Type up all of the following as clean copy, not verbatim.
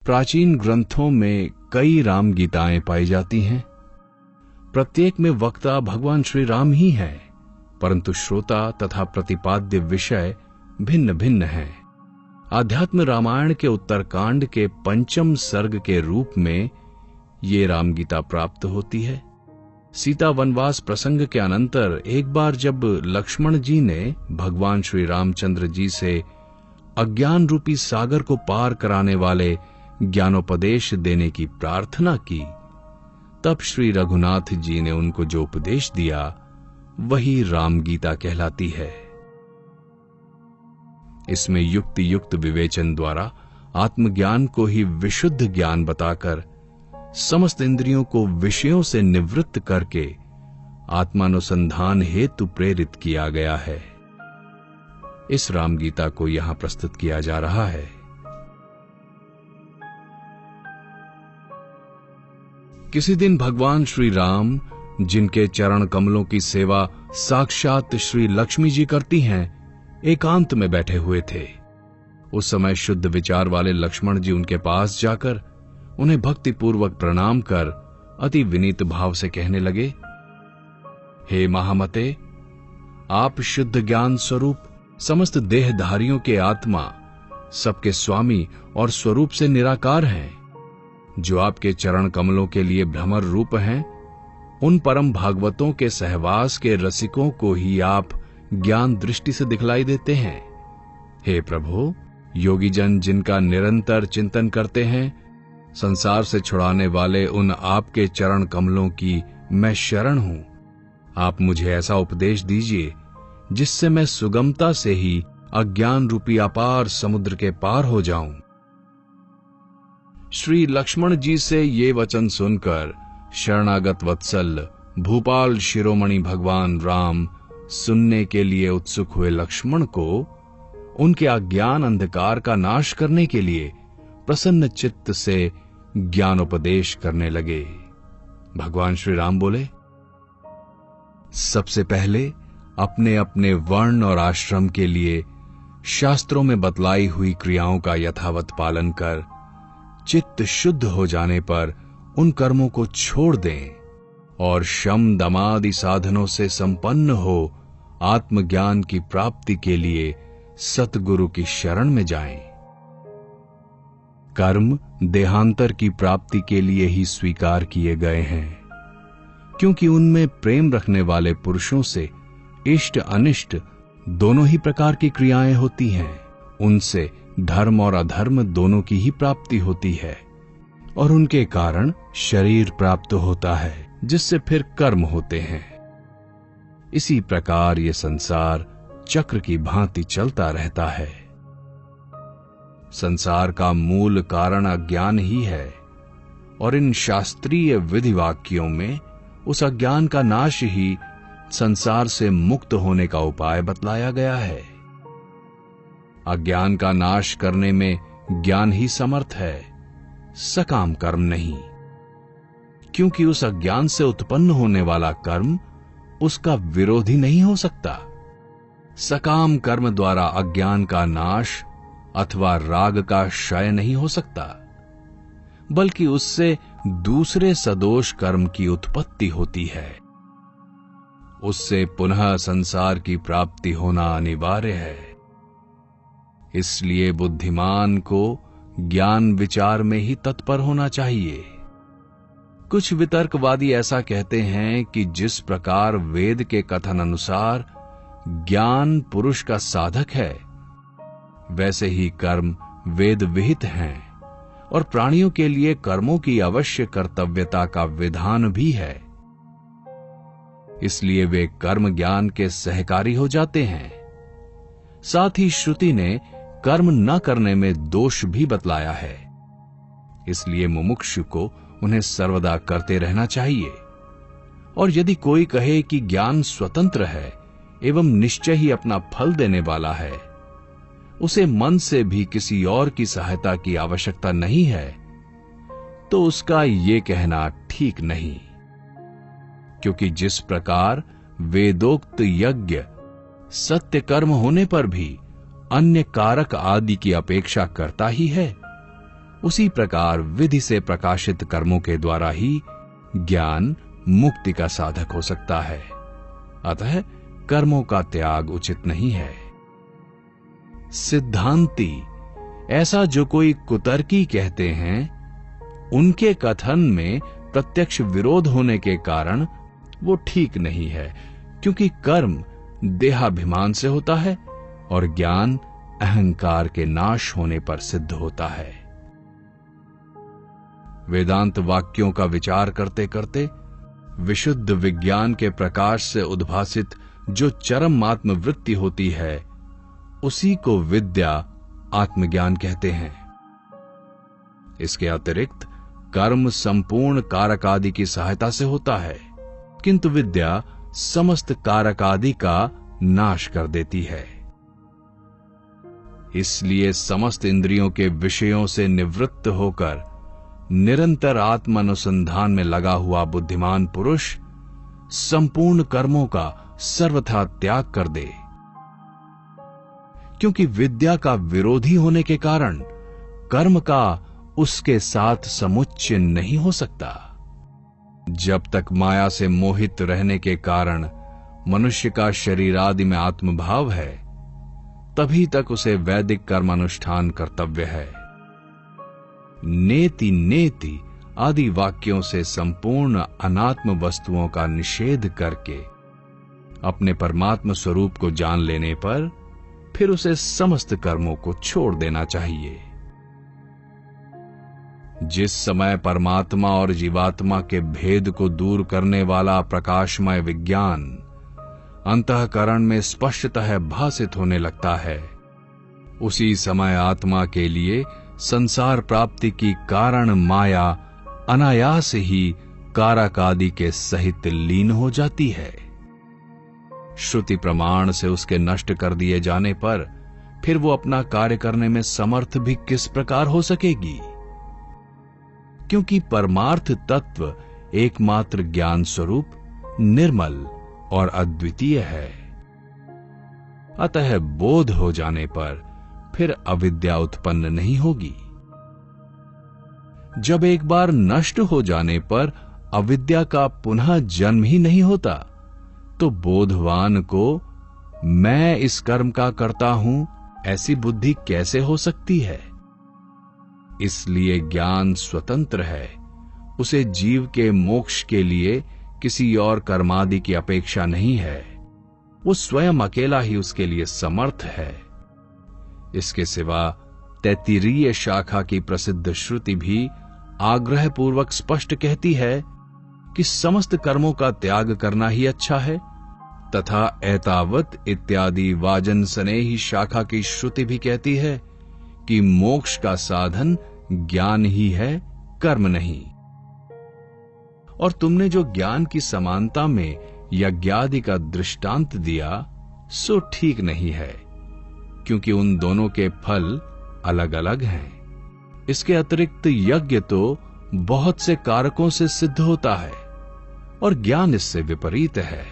प्राचीन ग्रंथों में कई राम गीताएं पाई जाती हैं। प्रत्येक में वक्ता भगवान श्री राम ही हैं, परंतु श्रोता तथा प्रतिपाद्य विषय भिन्न भिन्न हैं। आध्यात्म रामायण के उत्तरकांड के 5वें सर्ग के रूप में ये राम गीता प्राप्त होती है। सीता वनवास प्रसंग के अनंतर एक बार जब लक्ष्मण जी ने भगवान श्री रामचंद्र जी से अज्ञान रूपी सागर को पार कराने वाले ज्ञानोपदेश देने की प्रार्थना की, तब श्री रघुनाथ जी ने उनको जो उपदेश दिया वही राम गीता कहलाती है। इसमें युक्ति युक्त विवेचन द्वारा आत्मज्ञान को ही विशुद्ध ज्ञान बताकर समस्त इंद्रियों को विषयों से निवृत्त करके आत्मानुसंधान हेतु प्रेरित किया गया है। इस राम गीता को यहां प्रस्तुत किया जा रहा है। किसी दिन भगवान श्री राम, जिनके चरण कमलों की सेवा साक्षात श्री लक्ष्मी जी करती हैं, एकांत में बैठे हुए थे। उस समय शुद्ध विचार वाले लक्ष्मण जी उनके पास जाकर उन्हें भक्ति पूर्वक प्रणाम कर अति विनीत भाव से कहने लगे, हे महामते, आप शुद्ध ज्ञान स्वरूप, समस्त देहधारियों के आत्मा, सबके स्वामी और स्वरूप से निराकार हैं। जो आपके चरण कमलों के लिए भ्रमर रूप हैं, उन परम भागवतों के सहवास के रसिकों को ही आप ज्ञान दृष्टि से दिखलाई देते हैं। हे प्रभु, योगी जन जिनका निरंतर चिंतन करते हैं, संसार से छुड़ाने वाले उन आपके चरण कमलों की मैं शरण हूं। आप मुझे ऐसा उपदेश दीजिए जिससे मैं सुगमता से ही अज्ञान रूपी अपार समुद्र के पार हो जाऊं। श्री लक्ष्मण जी से ये वचन सुनकर शरणागत वत्सल भूपाल शिरोमणि भगवान राम सुनने के लिए उत्सुक हुए लक्ष्मण को उनके अज्ञान अंधकार का नाश करने के लिए प्रसन्न चित्त से ज्ञानोपदेश करने लगे। भगवान श्री राम बोले, सबसे पहले अपने अपने वर्ण और आश्रम के लिए शास्त्रों में बतलाई हुई क्रियाओं का यथावत पालन कर चित्त शुद्ध हो जाने पर उन कर्मों को छोड़ दें और शम दमादि साधनों से संपन्न हो आत्मज्ञान की प्राप्ति के लिए सतगुरु की शरण में जाएं। कर्म देहांतर की प्राप्ति के लिए ही स्वीकार किए गए हैं, क्योंकि उनमें प्रेम रखने वाले पुरुषों से इष्ट अनिष्ट दोनों ही प्रकार की क्रियाएं होती हैं। उनसे धर्म और अधर्म दोनों की ही प्राप्ति होती है और उनके कारण शरीर प्राप्त होता है, जिससे फिर कर्म होते हैं। इसी प्रकार ये संसार चक्र की भांति चलता रहता है। संसार का मूल कारण अज्ञान ही है और इन शास्त्रीय विधि वाक्यों में उस अज्ञान का नाश ही संसार से मुक्त होने का उपाय बतलाया गया है। अज्ञान का नाश करने में ज्ञान ही समर्थ है, सकाम कर्म नहीं, क्योंकि उस अज्ञान से उत्पन्न होने वाला कर्म उसका विरोधी नहीं हो सकता। सकाम कर्म द्वारा अज्ञान का नाश अथवा राग का क्षय नहीं हो सकता, बल्कि उससे दूसरे सदोष कर्म की उत्पत्ति होती है। उससे पुनः संसार की प्राप्ति होना अनिवार्य है। इसलिए बुद्धिमान को ज्ञान विचार में ही तत्पर होना चाहिए। कुछ वितर्कवादी ऐसा कहते हैं कि जिस प्रकार वेद के कथन अनुसार ज्ञान पुरुष का साधक है, वैसे ही कर्म वेद विहित हैं और प्राणियों के लिए कर्मों की अवश्य कर्तव्यता का विधान भी है। इसलिए वे कर्म ज्ञान के सहकारी हो जाते हैं। साथ ही श्रुति ने कर्म न करने में दोष भी बतलाया है। इसलिए मुमुक्षु को उन्हें सर्वदा करते रहना चाहिए। और यदि कोई कहे कि ज्ञान स्वतंत्र है एवं निश्चय ही अपना फल देने वाला है, उसे मन से भी किसी और की सहायता की आवश्यकता नहीं है, तो उसका ये कहना ठीक नहीं। क्योंकि जिस प्रकार वेदोक्त यज्ञ सत्य कर्म होने पर भी अन्य कारक आदि की अपेक्षा करता ही है, उसी प्रकार विधि से प्रकाशित कर्मों के द्वारा ही ज्ञान मुक्ति का साधक हो सकता है। अतः कर्मों का त्याग उचित नहीं है। सिद्धांती, ऐसा जो कोई कुतर्की कहते हैं, उनके कथन में प्रत्यक्ष विरोध होने के कारण वो ठीक नहीं है, क्योंकि कर्म देहाभिमान से होता है और ज्ञान अहंकार के नाश होने पर सिद्ध होता है। वेदांत वाक्यों का विचार करते करते विशुद्ध विज्ञान के प्रकाश से उद्भासित जो चरम आत्मवृत्ति होती है, उसी को विद्या आत्मज्ञान कहते हैं। इसके अतिरिक्त कर्म संपूर्ण कारक आदि की सहायता से होता है, किंतु विद्या समस्त कारक आदि का नाश कर देती है। इसलिए समस्त इंद्रियों के विषयों से निवृत्त होकर निरंतर आत्म अनुसंधान में लगा हुआ बुद्धिमान पुरुष संपूर्ण कर्मों का सर्वथा त्याग कर दे, क्योंकि विद्या का विरोधी होने के कारण कर्म का उसके साथ समुच्चय नहीं हो सकता। जब तक माया से मोहित रहने के कारण मनुष्य का शरीर आदि में आत्मभाव है, तभी तक उसे वैदिक कर्मानुष्ठान कर्तव्य है। नेति नेति आदि वाक्यों से संपूर्ण अनात्म वस्तुओं का निषेध करके अपने परमात्म स्वरूप को जान लेने पर फिर उसे समस्त कर्मों को छोड़ देना चाहिए। जिस समय परमात्मा और जीवात्मा के भेद को दूर करने वाला प्रकाशमय विज्ञान अंतःकरण में स्पष्टतः भासित होने लगता है, उसी समय आत्मा के लिए संसार प्राप्ति की कारण माया अनायास ही कारक आदि के सहित लीन हो जाती है। श्रुति प्रमाण से उसके नष्ट कर दिए जाने पर फिर वो अपना कार्य करने में समर्थ भी किस प्रकार हो सकेगी, क्योंकि परमार्थ तत्व एकमात्र ज्ञान स्वरूप निर्मल और अद्वितीय है। अतः बोध हो जाने पर फिर अविद्या उत्पन्न नहीं होगी। जब एक बार नष्ट हो जाने पर अविद्या का पुनः जन्म ही नहीं होता, तो बोधवान को मैं इस कर्म का करता हूं ऐसी बुद्धि कैसे हो सकती है। इसलिए ज्ञान स्वतंत्र है, उसे जीव के मोक्ष के लिए किसी और कर्मादि की अपेक्षा नहीं है। वो स्वयं अकेला ही उसके लिए समर्थ है। इसके सिवा तैत्तिरीय शाखा की प्रसिद्ध श्रुति भी आग्रह पूर्वक स्पष्ट कहती है कि समस्त कर्मों का त्याग करना ही अच्छा है, तथा एतावत इत्यादि वाजन सनेही शाखा की श्रुति भी कहती है कि मोक्ष का साधन ज्ञान ही है, कर्म नहीं। और तुमने जो ज्ञान की समानता में यज्ञादि का दृष्टांत दिया, सो ठीक नहीं है, क्योंकि उन दोनों के फल अलग अलग हैं। इसके अतिरिक्त यज्ञ तो बहुत से कारकों से सिद्ध होता है और ज्ञान इससे विपरीत है,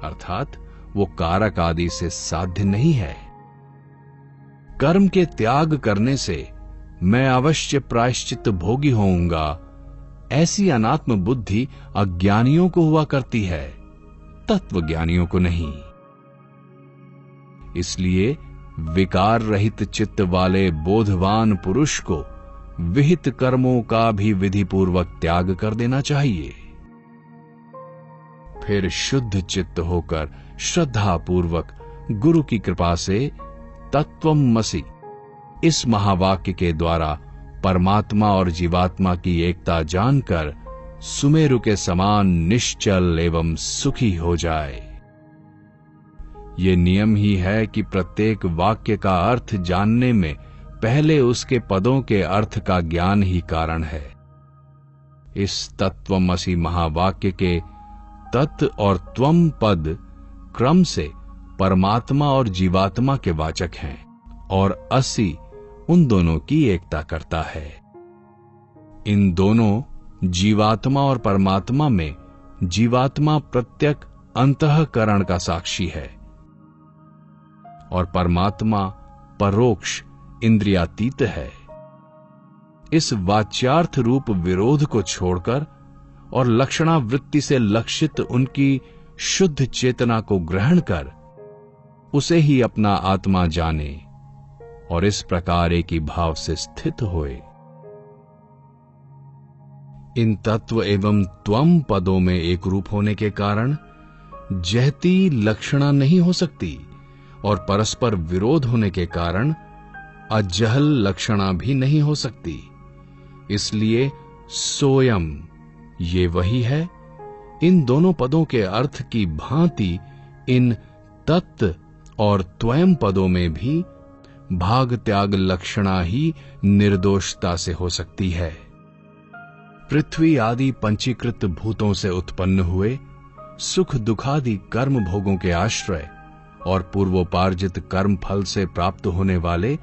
अर्थात वो कारक आदि से साध्य नहीं है। कर्म के त्याग करने से मैं अवश्य प्रायश्चित भोगी होऊंगा, ऐसी अनात्म बुद्धि अज्ञानियों को हुआ करती है, तत्वज्ञानियों को नहीं। इसलिए विकार रहित चित्त वाले बोधवान पुरुष को विहित कर्मों का भी विधि पूर्वक त्याग कर देना चाहिए। फिर शुद्ध चित्त होकर श्रद्धा पूर्वक गुरु की कृपा से तत्वमसि इस महावाक्य के द्वारा परमात्मा और जीवात्मा की एकता जानकर सुमेरु के समान निश्चल एवं सुखी हो जाए। ये नियम ही है कि प्रत्येक वाक्य का अर्थ जानने में पहले उसके पदों के अर्थ का ज्ञान ही कारण है। इस तत्वमसि महावाक्य के तत् और त्वम पद क्रम से परमात्मा और जीवात्मा के वाचक हैं और असि उन दोनों की एकता करता है। इन दोनों जीवात्मा और परमात्मा में जीवात्मा प्रत्यक अंतःकरण का साक्षी है और परमात्मा परोक्ष इंद्रियातीत है। इस वाच्यार्थ रूप विरोध को छोड़कर और लक्षणावृत्ति से लक्षित उनकी शुद्ध चेतना को ग्रहण कर उसे ही अपना आत्मा जाने और इस प्रकार एक ही भाव से स्थित होए। इन तत्व एवं त्वम पदों में एक रूप होने के कारण जहती लक्षणा नहीं हो सकती और परस्पर विरोध होने के कारण अजहल लक्षणा भी नहीं हो सकती। इसलिए सोयम ये वही है। इन दोनों पदों के अर्थ की भांति इन तत् और त्वयं पदों में भी भाग त्याग लक्षणा ही निर्दोषता से हो सकती है। पृथ्वी आदि पंचीकृत भूतों से उत्पन्न हुए सुख दुखादि कर्म भोगों के आश्रय और पूर्वोपार्जित कर्म फल से प्राप्त होने वाले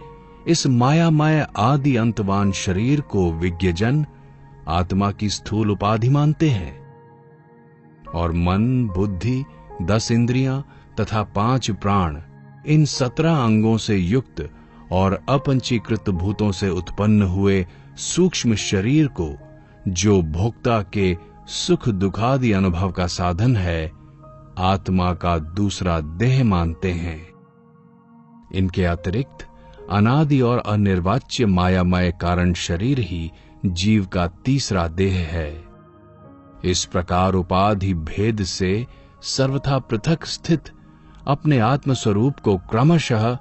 इस मायामय आदि अंतवान शरीर को विज्ञजन आत्मा की स्थूल उपाधि मानते हैं और मन, बुद्धि, 10 इंद्रियां तथा 5 प्राण इन 17 अंगों से युक्त और अपंचीकृत भूतों से उत्पन्न हुए सूक्ष्म शरीर को जो भोक्ता के सुख दुखादि अनुभव का साधन है, आत्मा का दूसरा देह मानते हैं। इनके अतिरिक्त अनादि और अनिर्वाच्य मायामय कारण शरीर ही जीव का तीसरा देह है। इस प्रकार उपाधि भेद से सर्वथा पृथक स्थित अपने आत्म स्वरूप को क्रमशः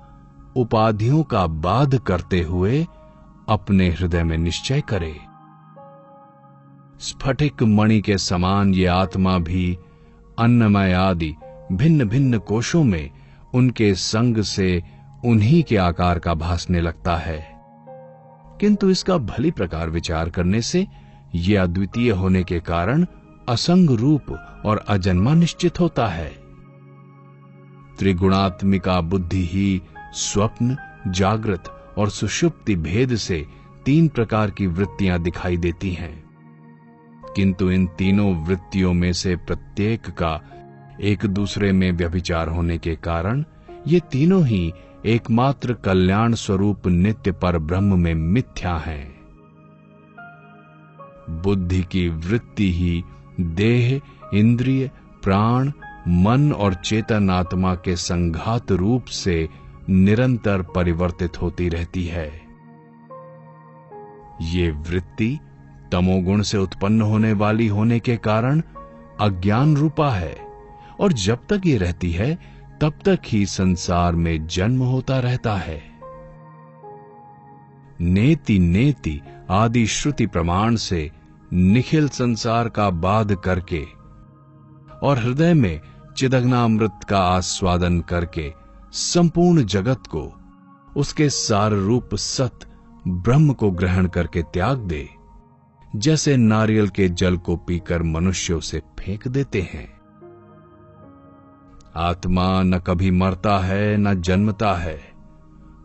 उपाधियों का बाध करते हुए अपने हृदय में निश्चय करे। स्फटिक मणि के समान ये आत्मा भी अन्नमय आदि भिन्न भिन्न कोशों में उनके संग से उन्हीं के आकार का भासने लगता है, किंतु इसका भली प्रकार विचार करने से ये अद्वितीय होने के कारण असंग रूप और अजन्मा निश्चित होता है। त्रिगुणात्मिका बुद्धि ही स्वप्न, जागृत और सुषुप्ति भेद से 3 प्रकार की वृत्तियां दिखाई देती हैं, किंतु इन तीनों वृत्तियों में से प्रत्येक का एक दूसरे में व्यभिचार होने के कारण ये तीनों ही एकमात्र कल्याण स्वरूप नित्य पर ब्रह्म में मिथ्या हैं। बुद्धि की वृत्ति ही देह, इंद्रिय, प्राण, मन और चेतन आत्मा के संघात रूप से निरंतर परिवर्तित होती रहती है। ये वृत्ति तमोगुण से उत्पन्न होने वाली होने के कारण अज्ञान रूपा है और जब तक ये रहती है तब तक ही संसार में जन्म होता रहता है। नेति नेति आदि श्रुति प्रमाण से निखिल संसार का बाध करके और हृदय में चिदग्नामृत का आस्वादन करके संपूर्ण जगत को उसके सार रूप सत ब्रह्म को ग्रहण करके त्याग दे, जैसे नारियल के जल को पीकर मनुष्य उसे फेंक देते हैं। आत्मा न कभी मरता है न जन्मता है,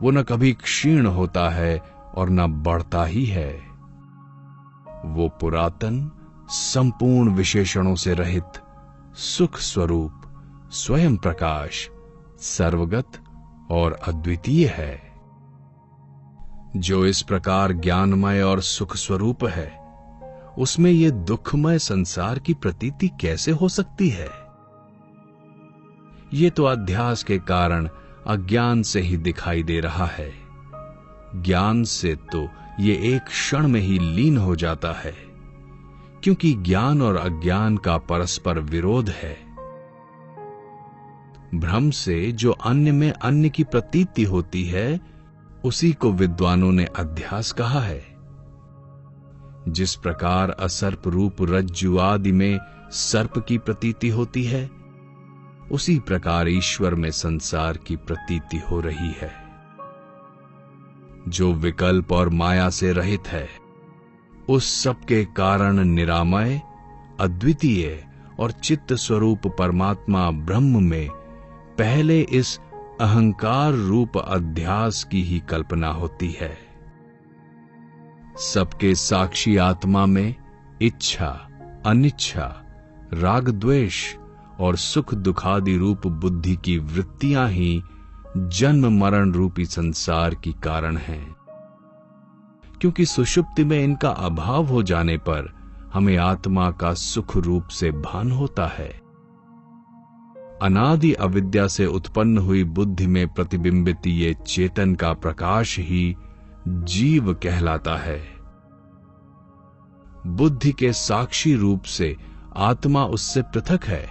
वो न कभी क्षीण होता है और न बढ़ता ही है। वो पुरातन संपूर्ण विशेषणों से रहित सुख स्वरूप स्वयं प्रकाश सर्वगत और अद्वितीय है। जो इस प्रकार ज्ञानमय और सुख स्वरूप है, उसमें ये दुखमय संसार की प्रतीति कैसे हो सकती है? ये तो अध्यास के कारण अज्ञान से ही दिखाई दे रहा है। ज्ञान से तो ये एक क्षण में ही लीन हो जाता है, क्योंकि ज्ञान और अज्ञान का परस्पर विरोध है। भ्रम से जो अन्य में अन्य की प्रतीति होती है, उसी को विद्वानों ने अध्यास कहा है। जिस प्रकार असर्प रूप रज्जु आदि में सर्प की प्रतीति होती है, उसी प्रकार ईश्वर में संसार की प्रतीति हो रही है। जो विकल्प और माया से रहित है, उस सब के कारण निरामय, अद्वितीय और चित्त स्वरूप परमात्मा ब्रह्म में पहले इस अहंकार रूप अध्यास की ही कल्पना होती है। सबके साक्षी आत्मा में इच्छा, अनिच्छा, राग द्वेष और सुख दुखादि रूप बुद्धि की वृत्तियां ही जन्म मरण रूपी संसार की कारण हैं। क्योंकि सुषुप्ति में इनका अभाव हो जाने पर हमें आत्मा का सुख रूप से भान होता है। अनादि अविद्या से उत्पन्न हुई बुद्धि में प्रतिबिंबित ये चेतन का प्रकाश ही जीव कहलाता है। बुद्धि के साक्षी रूप से आत्मा उससे पृथक है।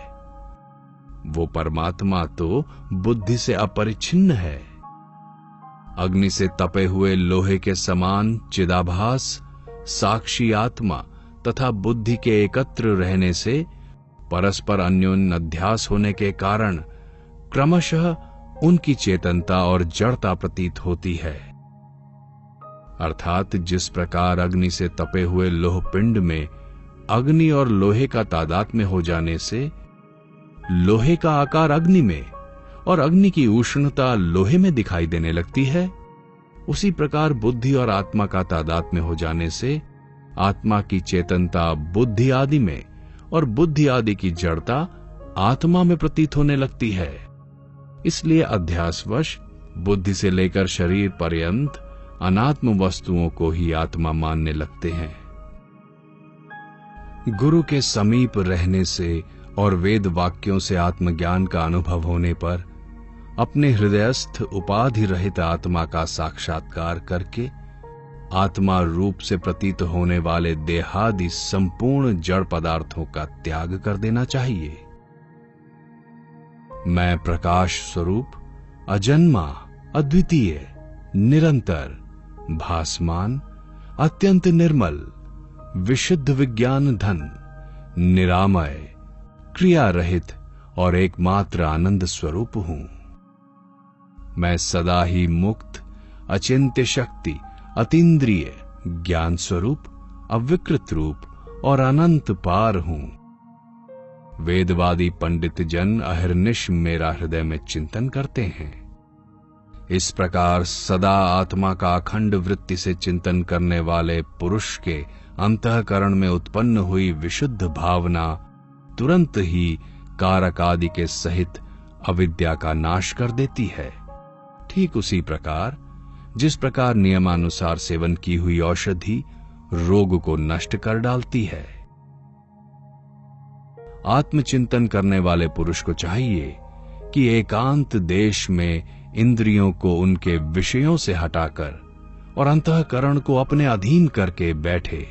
वो परमात्मा तो बुद्धि से अपरिच्छिन्न है। अग्नि से तपे हुए लोहे के समान चिदाभास साक्षी आत्मा तथा बुद्धि के एकत्र रहने से परस्पर अन्योन्य अध्यास होने के कारण क्रमशः उनकी चेतनता और जड़ता प्रतीत होती है। अर्थात जिस प्रकार अग्नि से तपे हुए लोह पिंड में अग्नि और लोहे का तादात्म्य हो जाने से लोहे का आकार अग्नि में और अग्नि की उष्णता लोहे में दिखाई देने लगती है, उसी प्रकार बुद्धि और आत्मा का तादात्म्य हो जाने से आत्मा की चेतनता बुद्धि आदि में और बुद्धि आदि की जड़ता आत्मा में प्रतीत होने लगती है। इसलिए अध्यासवश बुद्धि से लेकर शरीर पर्यंत अनात्म वस्तुओं को ही आत्मा मानने लगते हैं। गुरु के समीप रहने से और वेद वाक्यों से आत्मज्ञान का अनुभव होने पर अपने हृदयस्थ उपाधि रहित आत्मा का साक्षात्कार करके आत्मा रूप से प्रतीत होने वाले देहादि संपूर्ण जड़ पदार्थों का त्याग कर देना चाहिए। मैं प्रकाश स्वरूप, अजन्मा, अद्वितीय, निरंतर, भासमान, अत्यंत निर्मल, विशुद्ध विज्ञान धन, निरामय, क्रिया रहित और एकमात्र आनंद स्वरूप हूं। मैं सदा ही मुक्त, अचिंत्य शक्ति, अतीन्द्रिय, ज्ञान स्वरूप, अविकृत रूप और अनंत पार हूं। वेदवादी पंडित जन अहर्निश मेरा हृदय में चिंतन करते हैं। इस प्रकार सदा आत्मा का अखंड वृत्ति से चिंतन करने वाले पुरुष के अंतःकरण में उत्पन्न हुई विशुद्ध भावना तुरंत ही कारक आदि के सहित अविद्या का नाश कर देती है। ठीक उसी प्रकार जिस प्रकार नियमानुसार सेवन की हुई औषधि रोग को नष्ट कर डालती है। आत्मचिंतन करने वाले पुरुष को चाहिए कि एकांत देश में इंद्रियों को उनके विषयों से हटाकर और अंतःकरण को अपने अधीन करके बैठे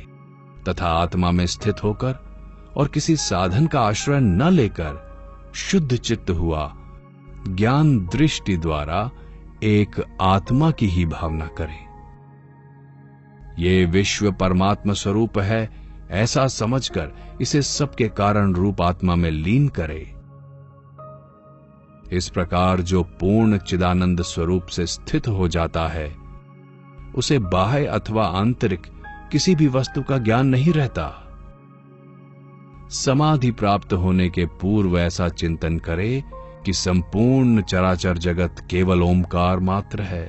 तथा आत्मा में स्थित होकर और किसी साधन का आश्रय न लेकर शुद्ध चित्त हुआ ज्ञान दृष्टि द्वारा एक आत्मा की ही भावना करे। ये विश्व परमात्मा स्वरूप है ऐसा समझकर इसे सबके कारण रूप आत्मा में लीन करे। इस प्रकार जो पूर्ण चिदानंद स्वरूप से स्थित हो जाता है उसे बाह्य अथवा आंतरिक किसी भी वस्तु का ज्ञान नहीं रहता। समाधि प्राप्त होने के पूर्व ऐसा चिंतन करे कि संपूर्ण चराचर जगत केवल ओमकार मात्र है।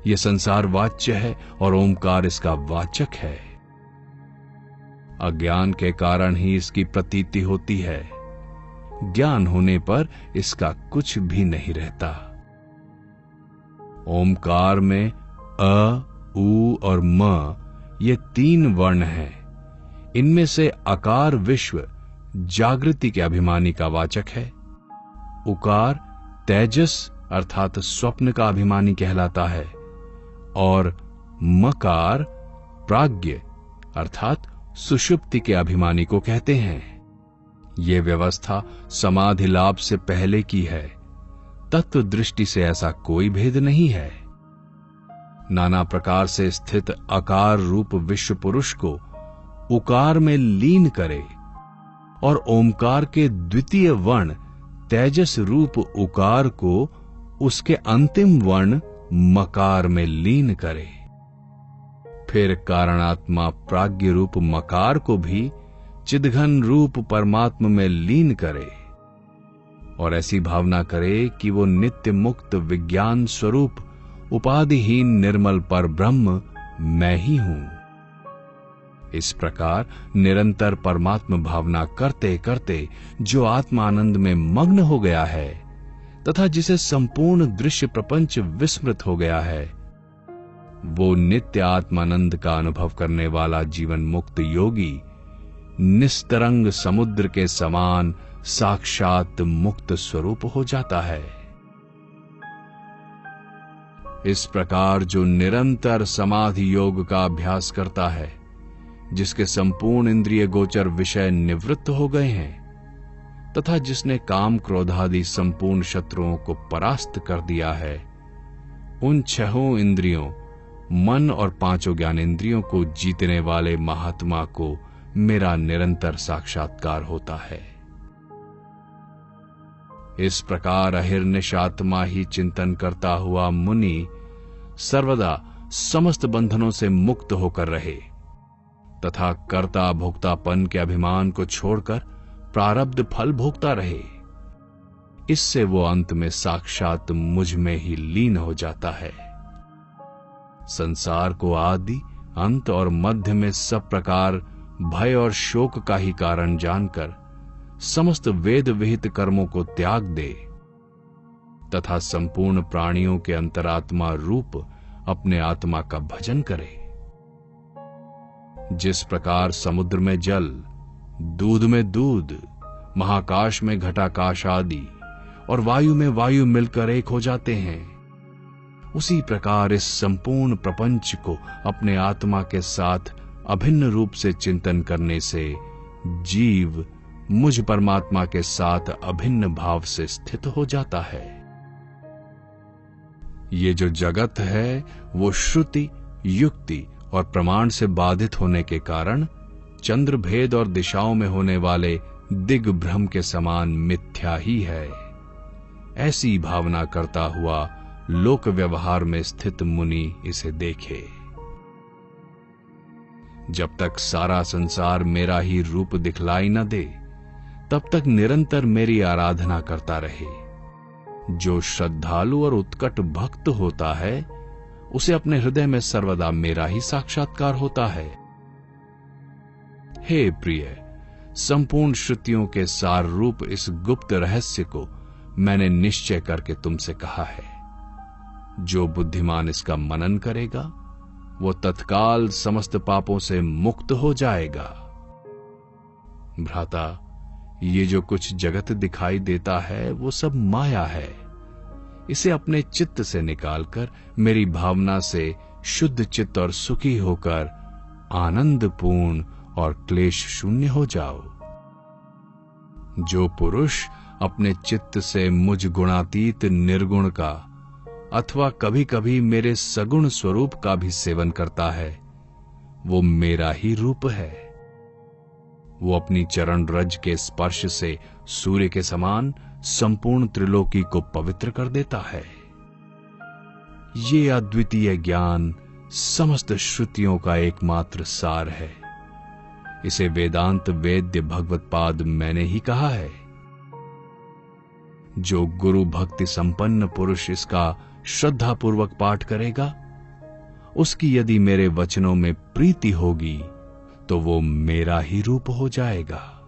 यह संसार वाच्य है और ओमकार इसका वाचक है। अज्ञान के कारण ही इसकी प्रतीति होती है, ज्ञान होने पर इसका कुछ भी नहीं रहता। ओमकार में अ, उ और म ये तीन वर्ण हैं। इनमें से अकार विश्व जागृति के अभिमानी का वाचक है, उकार तेजस अर्थात स्वप्न का अभिमानी कहलाता है और मकार प्राज्ञ अर्थात सुषुप्ति के अभिमानी को कहते हैं। ये व्यवस्था समाधि लाभ से पहले की है। तत्व दृष्टि से ऐसा कोई भेद नहीं है। नाना प्रकार से स्थित आकार रूप विश्व पुरुष को उकार में लीन करे और ओमकार के द्वितीय वर्ण तेजस रूप उकार को उसके अंतिम वर्ण मकार में लीन करे। फिर कारणात्मा प्राज्ञ रूप मकार को भी चिदघन रूप परमात्मा में लीन करे और ऐसी भावना करे कि वो नित्य मुक्त विज्ञान स्वरूप उपाधिहीन निर्मल पर ब्रह्म मैं ही हूं। इस प्रकार निरंतर परमात्मा भावना करते करते जो आत्मानंद में मग्न हो गया है तथा जिसे संपूर्ण दृश्य प्रपंच विस्मृत हो गया है, वो नित्य आत्मानंद का अनुभव करने वाला जीवन मुक्त योगी निस्तरंग समुद्र के समान साक्षात मुक्त स्वरूप हो जाता है। इस प्रकार जो निरंतर समाधि योग का अभ्यास करता है, जिसके संपूर्ण इंद्रिय गोचर विषय निवृत्त हो गए हैं तथा जिसने काम क्रोधादि संपूर्ण शत्रुओं को परास्त कर दिया है, उन छहों इंद्रियों, मन और पांचों ज्ञानेंद्रियों को जीतने वाले महात्मा को मेरा निरंतर साक्षात्कार होता है। इस प्रकार अहिर्निश आत्मा ही चिंतन करता हुआ मुनि सर्वदा समस्त बंधनों से मुक्त होकर रहे तथा कर्ता भोक्तापन के अभिमान को छोड़कर प्रारब्ध फल भोगता रहे। इससे वो अंत में साक्षात मुझ में ही लीन हो जाता है। संसार को आदि, अंत और मध्य में सब प्रकार भय और शोक का ही कारण जानकर समस्त वेद विहित कर्मों को त्याग दे तथा संपूर्ण प्राणियों के अंतरात्मा रूप अपने आत्मा का भजन करे। जिस प्रकार समुद्र में जल, दूध में दूध, महाकाश में घटाकाश आदि और वायु में वायु मिलकर एक हो जाते हैं, उसी प्रकार इस संपूर्ण प्रपंच को अपने आत्मा के साथ अभिन्न रूप से चिंतन करने से जीव मुझ परमात्मा के साथ अभिन्न भाव से स्थित हो जाता है। ये जो जगत है वो श्रुति, युक्ति और प्रमाण से बाधित होने के कारण चंद्र भेद और दिशाओं में होने वाले दिग्भ्रम के समान मिथ्या ही है। ऐसी भावना करता हुआ लोक व्यवहार में स्थित मुनि इसे देखे। जब तक सारा संसार मेरा ही रूप दिखलाई न दे, तब तक निरंतर मेरी आराधना करता रहे। जो श्रद्धालु और उत्कट भक्त होता है, उसे अपने हृदय में सर्वदा मेरा ही साक्षात्कार होता है। हे प्रिय, संपूर्ण श्रुतियों के सार रूप इस गुप्त रहस्य को मैंने निश्चय करके तुमसे कहा है। जो बुद्धिमान इसका मनन करेगा, वो तत्काल समस्त पापों से मुक्त हो जाएगा। भ्राता, ये जो कुछ जगत दिखाई देता है वो सब माया है। इसे अपने चित्त से निकालकर मेरी भावना से शुद्ध चित्त और सुखी होकर आनंदपूर्ण और क्लेश शून्य हो जाओ। जो पुरुष अपने चित्त से मुझ गुणातीत निर्गुण का अथवा कभी कभी मेरे सगुण स्वरूप का भी सेवन करता है, वो मेरा ही रूप है। वो अपनी चरण रज के स्पर्श से सूर्य के समान संपूर्ण त्रिलोकी को पवित्र कर देता है। ये अद्वितीय ज्ञान समस्त श्रुतियों का एकमात्र सार है। इसे वेदांत वेद्य भगवत्पाद मैंने ही कहा है। जो गुरु भक्ति संपन्न पुरुष इसका श्रद्धा पूर्वक पाठ करेगा, उसकी यदि मेरे वचनों में प्रीति होगी तो वो मेरा ही रूप हो जाएगा।